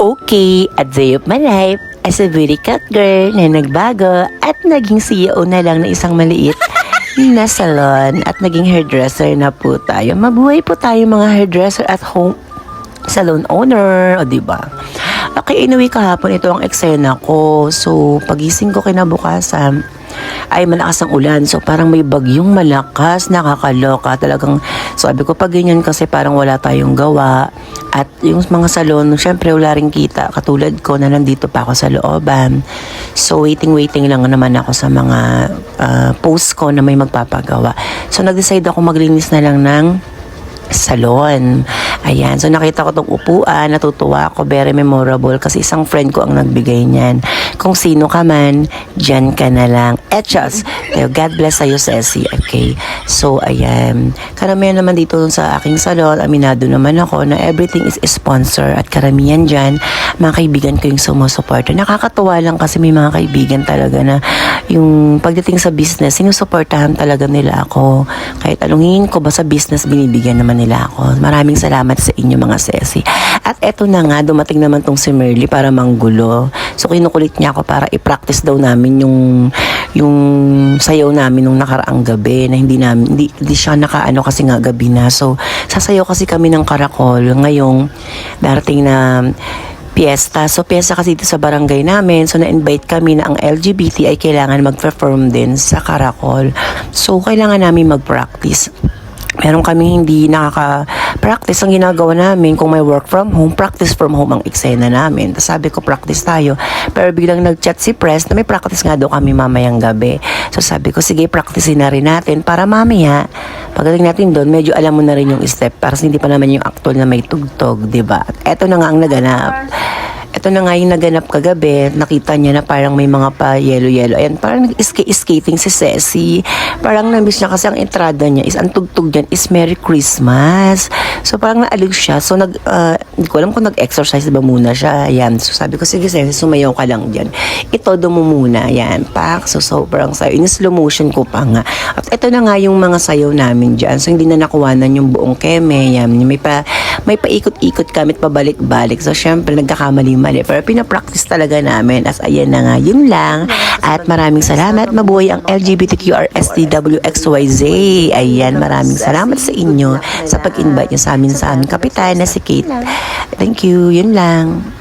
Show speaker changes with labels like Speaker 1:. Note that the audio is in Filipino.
Speaker 1: Okay, a day of my life as a beauty cat girl na nagbago at naging CEO na lang na isang maliit na salon at naging hairdresser na po tayo. Mabuhay po tayo mga hairdresser at home salon owner, o diba? Okay, inuwi kahapon, ito ang eksena ko. So, pagising ko kinabukasan, ay malakas ang ulan. So, parang may bagyong malakas, nakakaloka. Talagang, sabi ko, pag ganyan kasi parang wala tayong gawa. At yung mga salon, syempre wala rin kita. Katulad ko na nandito pa ako sa looban. So, waiting lang naman ako sa mga post ko na may magpapagawa. So, nag-decide ako maglinis na lang ng salon. Ayan. So, nakita ko tong upuan. Natutuwa ako. Very memorable. Kasi isang friend ko ang nagbigay niyan. Kung sino ka man, dyan ka na lang. Etchos. God bless sa'yo, Ceci. Okay. So, ayan. Karamihan naman dito sa aking salon, aminado naman ako na everything is sponsor. At karamihan dyan, mga kaibigan ko yung sumusuporta. Nakakatuwa lang kasi may mga kaibigan talaga na yung pagdating sa business, sinusuportahan talaga nila ako. Kahit anong hingin ko ba sa business, binibigyan naman nila ako. Maraming salamat sa inyo mga Ceci. At eto na nga, dumating naman tong si Merly para manggulo. So kinukulit niya ako para i-practice daw namin yung sayaw namin nung nakaraang gabi na hindi siya nakaano kasi nga gabi na. So sasayaw kasi kami ng karakol ngayong darating na piyesta. So, piyesta kasi dito sa barangay namin. So, na-invite kami na ang LGBT ay kailangan mag-perform din sa Karakol. So, kailangan namin mag-practice. Meron kami hindi nakaka-practice. Ang ginagawa namin, kung may work from home, practice from home ang eksena namin. Tapos sabi ko, practice tayo. Pero biglang nag-chat si Press na may practice nga daw kami mamayang gabi. So sabi ko, sige, practicein na rin natin para mamaya, pagdating natin doon, medyo alam mo na rin yung step para hindi pa naman yung actual na may tugtog, diba? At eto na nga ang naganap. Ito na nga yung naganap kagabi. Nakita niya na parang may mga pa yellow. Ayan, parang skating si Ceci. Parang namiss niya kasi ang entrada niya ang tugtog niyan is Merry Christmas. So parang naalig siya. So hindi ko alam kung nag-exercise ba muna siya. Ayan. So sabi ko, sige Ceci, sumayaw ka lang dyan. Itodo mo muna. Ayan. Pak. So parang sayo. In slow motion ko pa nga. At ito na nga yung mga sayaw namin dyan. So hindi na nakuwanan yung buong keme. Ayan. May paikot-ikot kami at pabalik-balik. So syempre nagkakamali-mali. Pero pinapractice talaga namin. As ayan na nga, yun lang. At maraming salamat. Mabuhay ang LGBTQRSTWXYZ. Ayan, maraming salamat sa inyo sa pag-invite nyo sa amin kapitan na si Kate. Thank you. Yun lang.